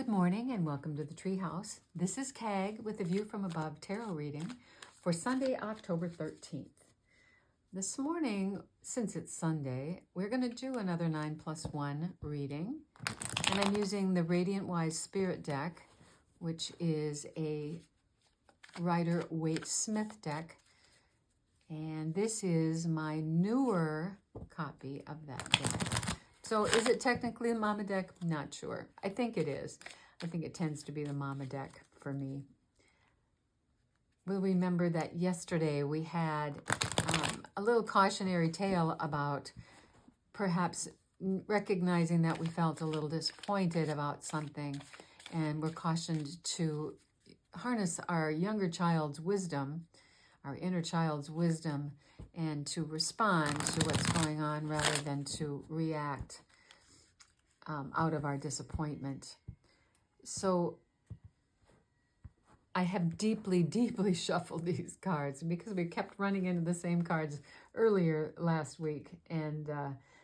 Good morning and welcome to the Treehouse. This is Kag with a View from Above tarot reading for Sunday, October 13th. This morning, since it's Sunday, we're going to do another 9+1 reading. And I'm using the Radiant Wise Spirit deck, which is a Rider-Waite-Smith deck. And this is my newer copy of that deck. So is it technically the Mama deck? Not sure. I think it is. I think it tends to be the Mama deck for me. We'll remember that yesterday we had a little cautionary tale about perhaps recognizing that we felt a little disappointed about something, and we're cautioned to harness our younger child's wisdom, our inner child's wisdom, and to respond to what's going on rather than to react out of our disappointment. So I have deeply shuffled these cards because we kept running into the same cards earlier last week. And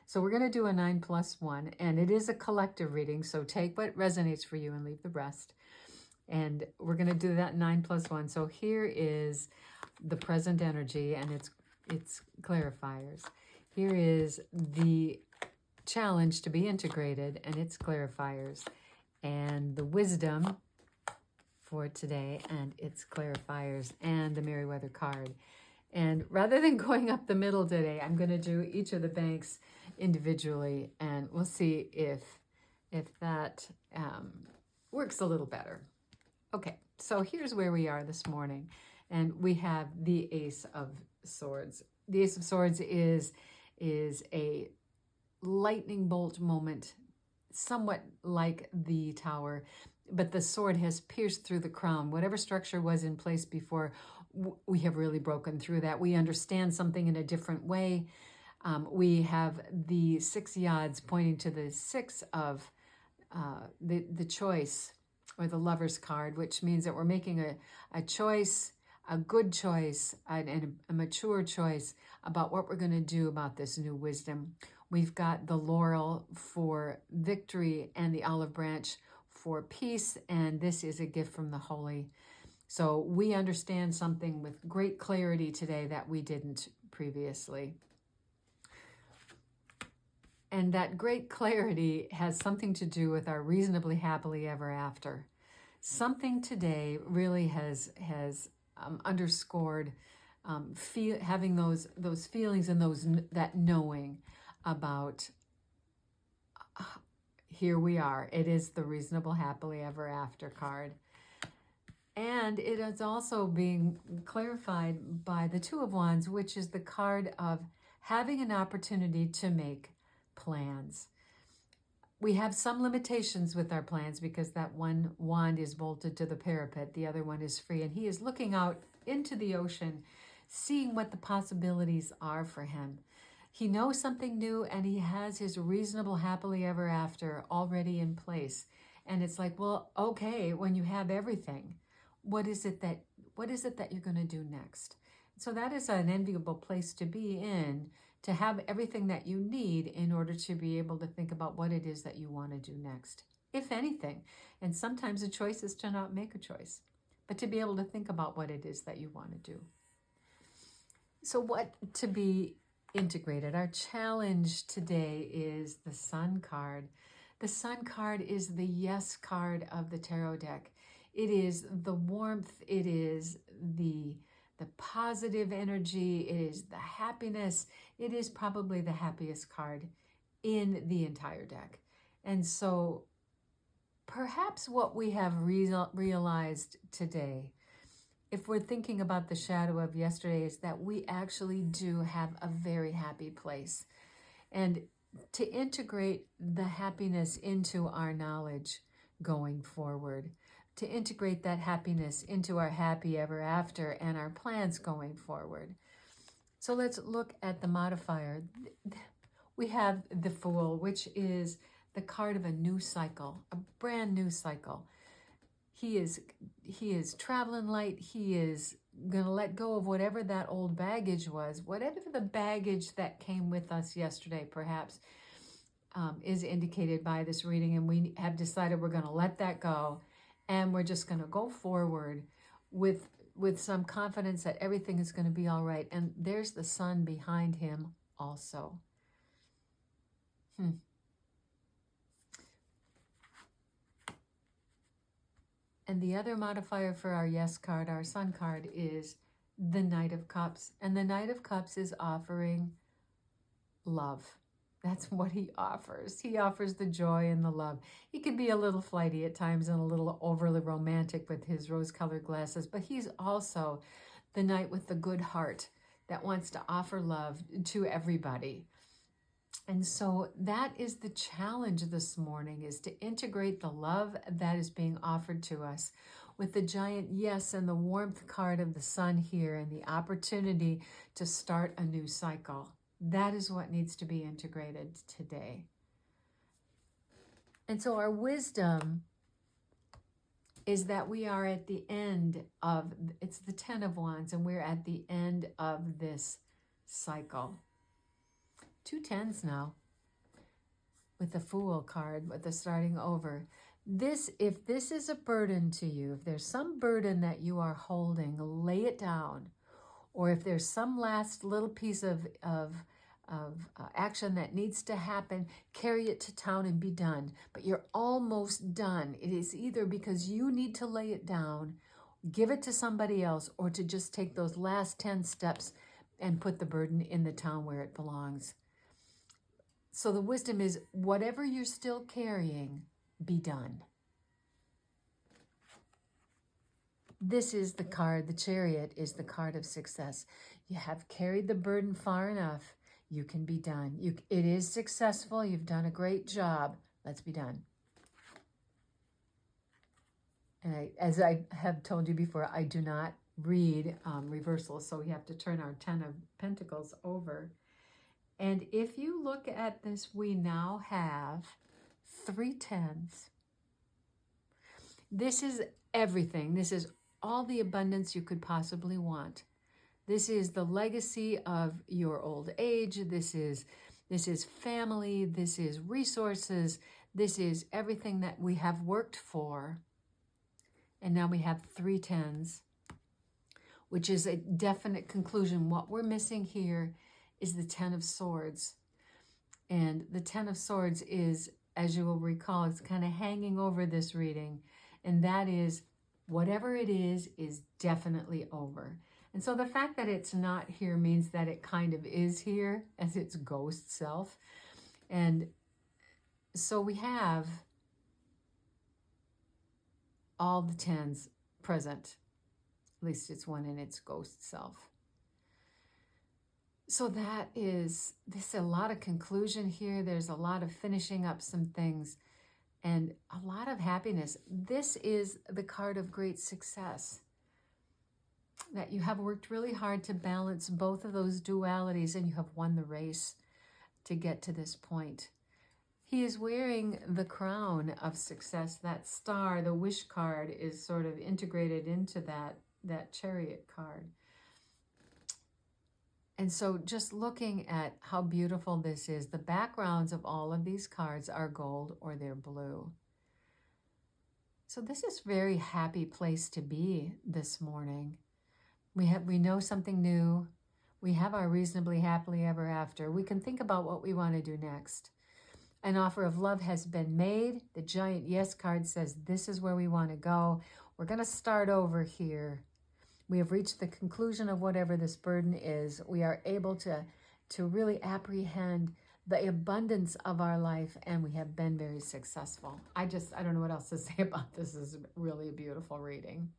so we're going to do a 9+1, and it is a collective reading. So take what resonates for you and leave the rest. And we're going to do that 9+1. So here is the present energy, and it's clarifiers. Here is the challenge to be integrated, and it's clarifiers. And the wisdom for today, and its clarifiers, and the Merriweather card. And rather than going up the middle today, I'm going to do each of the banks individually, and we'll see if that works a little better. Okay, so here's where we are this morning, and we have the Ace of Swords. The Ace of Swords is a lightning bolt moment, somewhat like the Tower, but the sword has pierced through the crown. Whatever structure was in place before, we have really broken through that. We understand something in a different way. We have the 6 odds pointing to the 6 of the choice, or the Lover's card, which means that we're making a choice, a good choice, and a mature choice about what we're going to do about this new wisdom. We've got the laurel for victory and the olive branch for peace, and this is a gift from the holy. So we understand something with great clarity today that we didn't previously. And that great clarity has something to do with our reasonably happily ever after. Something today really has underscored having those feelings and that knowing about here we are. It is the reasonable happily ever after card. And it is also being clarified by the Two of Wands, which is the card of having an opportunity to make plans. We have some limitations with our plans because that one wand is bolted to the parapet, the other one is free, and he is looking out into the ocean, seeing what the possibilities are for him. He knows something new, and he has his reasonable happily ever after already in place. And it's like, well, okay, when you have everything, what is it that you're going to do next? So that is an enviable place to be in, to have everything that you need in order to be able to think about what it is that you want to do next, if anything. And sometimes the choice is to not make a choice, but to be able to think about what it is that you want to do. So what to be integrated? Our challenge today is the Sun card. The Sun card is the yes card of the tarot deck. It is the warmth. It is the positive energy. It is the happiness. It is probably the happiest card in the entire deck. And so perhaps what we have realized today, if we're thinking about the shadow of yesterday, is that we actually do have a very happy place. And to integrate the happiness into our knowledge going forward, to integrate that happiness into our happy ever after and our plans going forward. So let's look at the modifier. We have the Fool, which is the card of a new cycle, a brand new cycle. He is traveling light. He is going to let go of whatever that old baggage was, whatever the baggage that came with us yesterday, perhaps. is indicated by this reading, and we have decided we're going to let that go, and we're just going to go forward with some confidence that everything is going to be all right. And there's the sun behind him also. And the other modifier for our yes card, our sun card, is the Knight of Cups. And the Knight of Cups is offering love. That's what he offers. He offers the joy and the love. He can be a little flighty at times and a little overly romantic with his rose-colored glasses, but he's also the knight with the good heart that wants to offer love to everybody. And so that is the challenge this morning, is to integrate the love that is being offered to us with the giant yes and the warmth card of the sun here and the opportunity to start a new cycle. That is what needs to be integrated today. And so our wisdom is that we are at the end of, it's the 10 of Wands, and we're at the end of this cycle. 2 10s now with the Fool card, with the starting over. If this is a burden to you, if there's some burden that you are holding, lay it down. Or if there's some last little piece of action that needs to happen, carry it to town and be done. But you're almost done. It is either because you need to lay it down, give it to somebody else, or to just take those last 10 steps and put the burden in the town where it belongs. So the wisdom is, whatever you're still carrying, be done. This is the card, the Chariot is the card of success. You have carried the burden far enough. You can be done. It is successful. You've done a great job. Let's be done. And as I have told you before, I do not read reversals, so we have to turn our 10 of Pentacles over. And if you look at this, we now have 3 10s. This is everything. This is all the abundance you could possibly want. This is the legacy of your old age. This is family. This is resources. This is everything that we have worked for. And now we have 3 10s, which is a definite conclusion. What we're missing here is the 10 of Swords. And the 10 of Swords is, as you will recall, it's kind of hanging over this reading. And that is, whatever it is definitely over. And so the fact that it's not here means that it kind of is here as its ghost self. And so we have all the 10s present. At least it's one in its ghost self. So there's a lot of conclusion here. There's a lot of finishing up some things and a lot of happiness. This is the card of great success, that you have worked really hard to balance both of those dualities and you have won the race to get to this point. He is wearing the crown of success. That star, the wish card, is sort of integrated into that Chariot card. And so just looking at how beautiful this is, the backgrounds of all of these cards are gold or they're blue. So this is a very happy place to be this morning. We know something new. We have our reasonably happily ever after. We can think about what we want to do next. An offer of love has been made. The giant yes card says this is where we want to go. We're going to start over here. We have reached the conclusion of whatever this burden is. We are able to really apprehend the abundance of our life, and we have been very successful. I don't know what else to say about this. This is really a beautiful reading.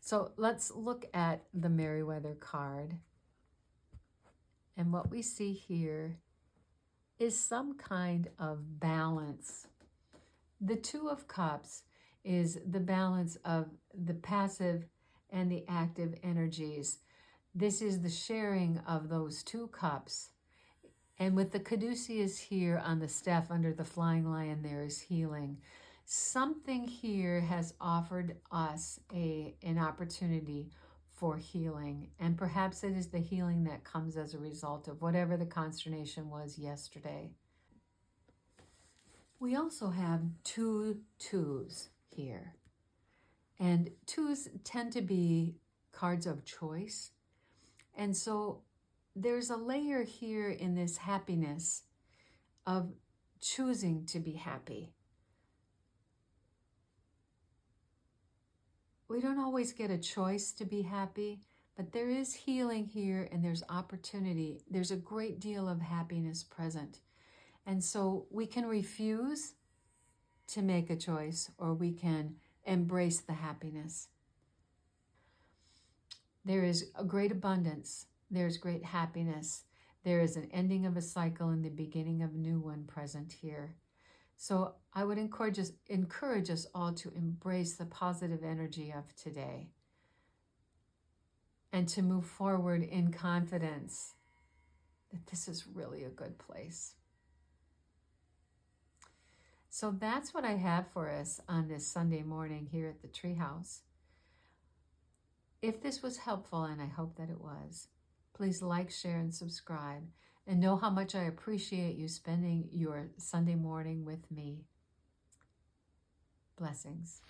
So let's look at the Merriweather card. And what we see here is some kind of balance. The 2 of Cups is the balance of the passive and the active energies. This is the sharing of those 2 cups. And with the Caduceus here on the staff under the flying lion, there is healing. Something here has offered us an opportunity for healing. And perhaps it is the healing that comes as a result of whatever the consternation was yesterday. We also have two twos here. And twos tend to be cards of choice. And so there's a layer here in this happiness of choosing to be happy. We don't always get a choice to be happy, but there is healing here and there's opportunity. There's a great deal of happiness present. And so we can refuse to make a choice, or we can embrace the happiness. There is a great abundance. There's great happiness. There is an ending of a cycle and the beginning of a new one present here. So I would encourage us all to embrace the positive energy of today and to move forward in confidence that this is really a good place. So that's what I have for us on this Sunday morning here at the Treehouse. If this was helpful, and I hope that it was, please like, share, and subscribe, and know how much I appreciate you spending your Sunday morning with me. Blessings.